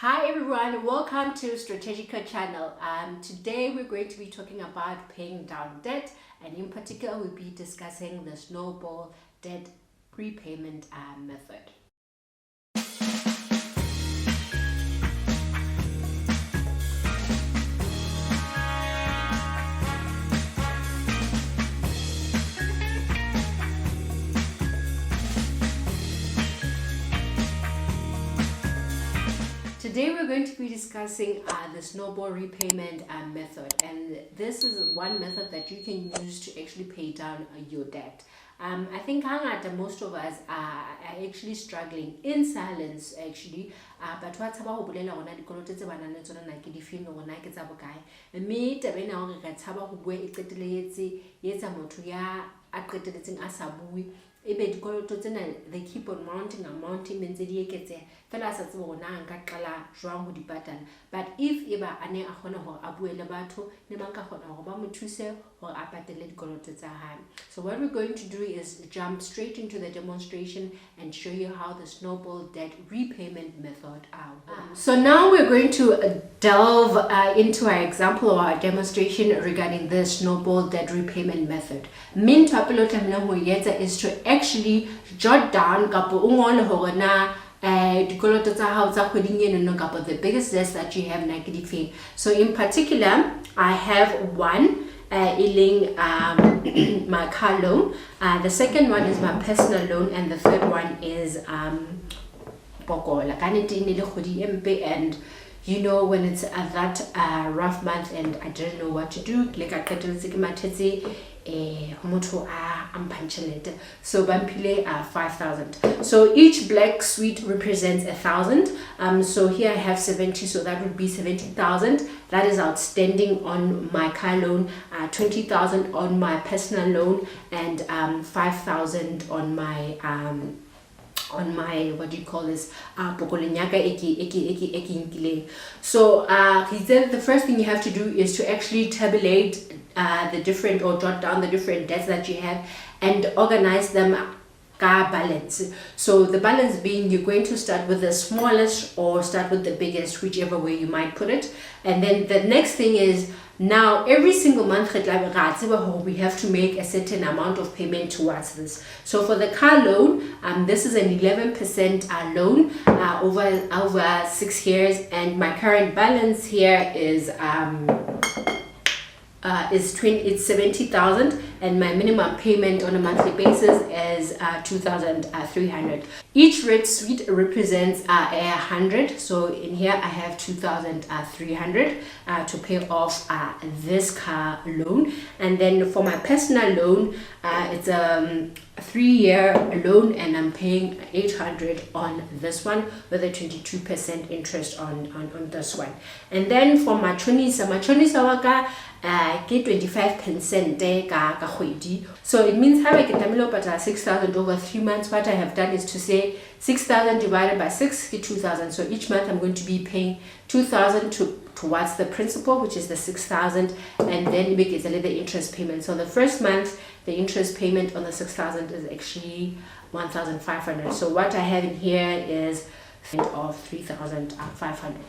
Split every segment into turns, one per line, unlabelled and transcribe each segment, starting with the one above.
Hi everyone, welcome to Strategica channel. Today we're going to be talking about paying down debt, and in particular we'll be discussing the Snowball debt repayment method. Today we're going to be discussing the Snowball repayment method, and this is one method that you can use to actually pay down your debt. I think most of us are actually struggling in silence actually, but what's about ho bolela gona dikoloto tse bana le tsona na ke di feng gona ke tsa bokae, mme tabeng ya hore re tshaba go bua e qeteletse etsa motho ya a qeteletseng a sa bue ebe dikoloto tsena they keep on mounting mentse di eketseha fela a sa tsebe hore na nka qala jwang ho di patala. But if eba a ne a kgona hore a bue le batho ne ba nka kgona hore ba mo thuse hore a patele dikoloto tsa hae. So what we're going to do is jump straight into the demonstration and show you how the Snowball debt repayment method works. So now we're going to delve into our example or our demonstration regarding the Snowball debt repayment method. Min is to actually jot down the biggest debts that you have negative. So in particular, I have one my car loan, the second one is my personal loan, and the third one is and you know, when it's that rough month and I didn't know what to do, like I so bampile 5,000. So each black suite represents 1,000. So here I have 70, so that would be 70,000. That is outstanding on my car loan, 20,000 on my personal loan, and 5,000 on my what do you call this, so he said the first thing you have to do is to actually tabulate the different, or jot down the different debts that you have and organize them balance. So the balance being, you're going to start with the smallest or start with the biggest, whichever way you might put it. And then the next thing is, now every single month we have to make a certain amount of payment towards this. So for the car loan, this is an 11% loan over 6 years, and my current balance here is 70,000, and my minimum payment on a monthly basis is 2,300. Each red suite represents 100, so in here I have 2,300 to pay off this car loan. And then for my personal loan, it's a 3-year loan, and I'm paying 800 on this one with a 22% interest on this one. And then for my chonisa waka, get 25% so it means have I 6,000 over 3 months. What I have done is to say 6,000 divided by 6 is 2,000. So each month I'm going to be paying 2,000 towards the principal, which is the 6,000, and then make it a little interest payment. So the first month the interest payment on the 6,000 is actually 1,500. So what I have in here is of 3,500.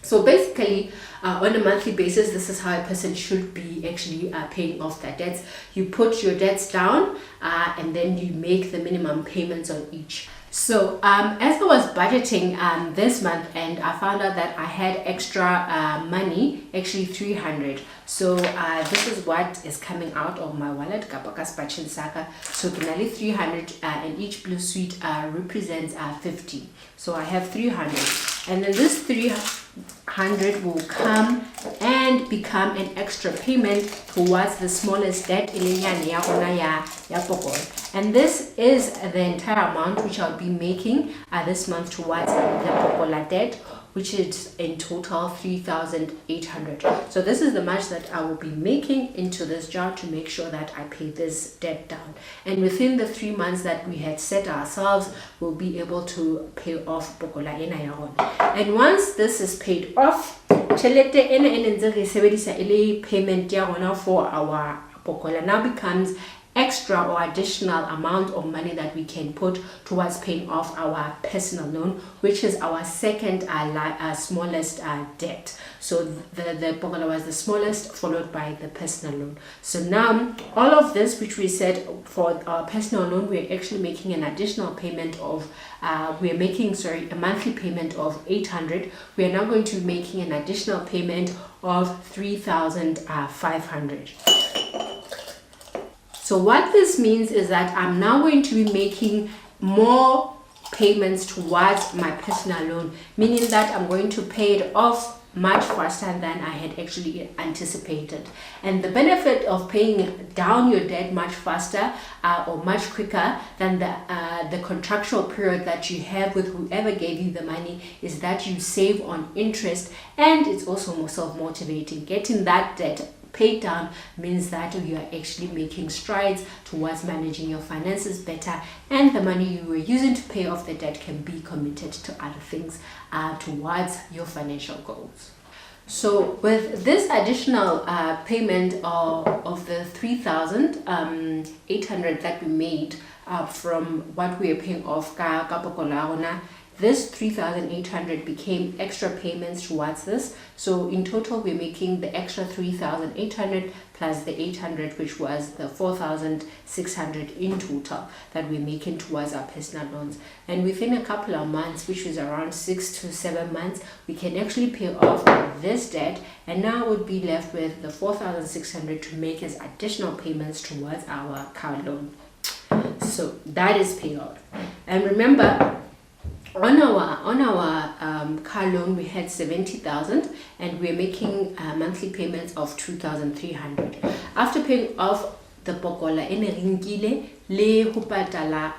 So basically, on a monthly basis, this is how a person should be actually paying off their debts. You put your debts down and then you make the minimum payments on each. So as I was budgeting this month, and I found out that I had extra money, actually 300. So this is what is coming out of my wallet. So finally 300, and each blue suite represents 50. So I have 300, and then this 300 will come and become an extra payment towards the smallest debt, and this is the entire amount which I'll be making this month towards the Pocola debt, which is in total 3,800. So this is the much that I will be making into this jar to make sure that I pay this debt down. And within the 3 months that we had set ourselves, we'll be able to pay off Pocola ena ya rona. And once this is paid off, tjhelete ena e ntse re sebedisa ile payment ya rona for our Pocola now becomes extra or additional amount of money that we can put towards paying off our personal loan, which is our second smallest debt. So the Pogola was the smallest, followed by the personal loan. So now all of this, which we said for our personal loan, we're actually making an additional payment of we're making a monthly payment of 800. We are now going to be making an additional payment of 3,500. So what this means is that I'm now going to be making more payments towards my personal loan, meaning that I'm going to pay it off much faster than I had actually anticipated. And the benefit of paying down your debt much faster or much quicker than the contractual period that you have with whoever gave you the money is that you save on interest, and it's also more self-motivating. Getting that debt paid down means that you are actually making strides towards managing your finances better, and the money you were using to pay off the debt can be committed to other things towards your financial goals. So with this additional payment of the 3,800 that we made from what we are paying off ka Pogola, this 3,800 became extra payments towards this. So in total, we're making the extra 3,800 plus the 800, which was the 4,600 in total that we're making towards our personal loans. And within a couple of months, which is around 6 to 7 months, we can actually pay off this debt, and now would be left with the 4,600 to make as additional payments towards our car loan. So that is paid off. And remember, on our car loan, we had 70,000, and we're making monthly payments of 2,300. After paying off the Pogola ene rinkile le ho patala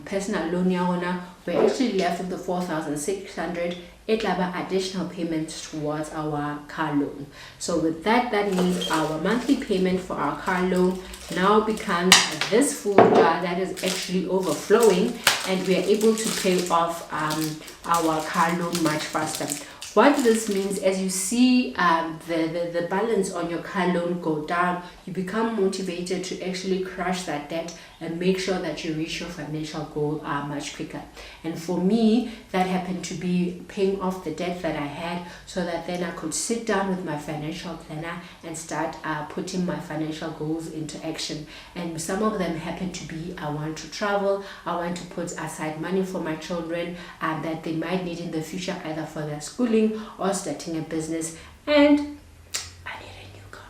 personal loan ya rona, we're actually left with the 4,600. It will have additional payments towards our car loan. So with that, that means our monthly payment for our car loan now becomes this full jar that is actually overflowing, and we are able to pay off our car loan much faster. What this means, as you see the balance on your car loan go down, you become motivated to actually crush that debt and make sure that you reach your financial goal much quicker. And for me, that happened to be paying off the debt that I had, so that then I could sit down with my financial planner and start putting my financial goals into action. And some of them happen to be, I want to travel, I want to put aside money for my children that they might need in the future, either for their schooling or starting a business, and I need a new car.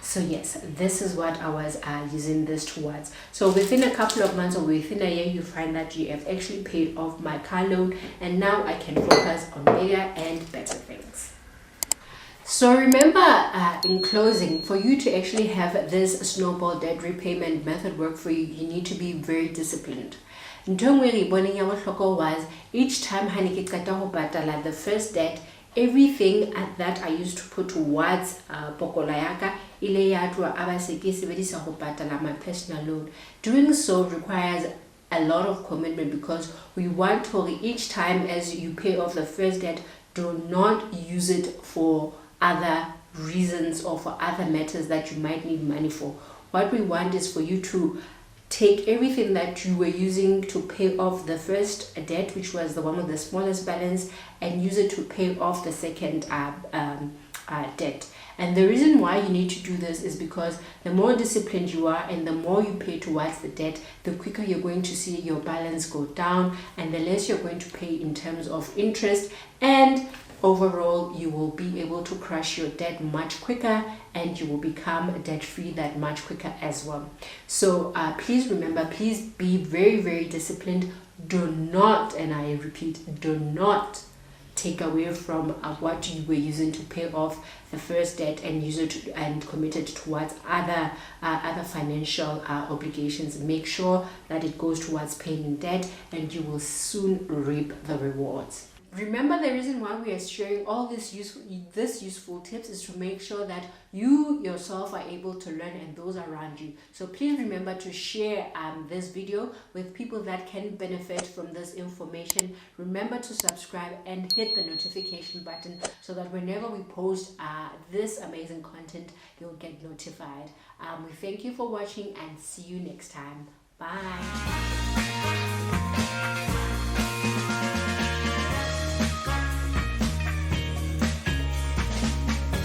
So yes, this is what I was using this towards. So within a couple of months or within a year, you find that you have actually paid off my car loan, and now I can focus on bigger and better things. So remember, in closing, for you to actually have this snowball debt repayment method work for you, you need to be very disciplined. Was each time the first debt, everything that I used to put towards Pogola yaka ile ya twa abaseke sebedisa ho patala my personal loan. Doing so requires a lot of commitment, because we want to each time as you pay off the first debt, do not use it for other reasons or for other matters that you might need money for. What we want is for you to take everything that you were using to pay off the first debt, which was the one with the smallest balance, and use it to pay off the second debt. And the reason why you need to do this is because the more disciplined you are and the more you pay towards the debt, the quicker you're going to see your balance go down, and the less you're going to pay in terms of interest, and overall you will be able to crush your debt much quicker, and you will become debt free that much quicker as well. So please remember, please be very, very disciplined. Do not, and I repeat, do not take away from what you were using to pay off the first debt and use it and commit it towards other financial obligations. Make sure that it goes towards paying debt, and you will soon reap the rewards. Remember, the reason why we are sharing all this useful tips is to make sure that you yourself are able to learn and those around you. So please remember to share this video with people that can benefit from this information. Remember to subscribe and hit the notification button so that whenever we post this amazing content, you'll get notified. We thank you for watching and see you next time. Bye.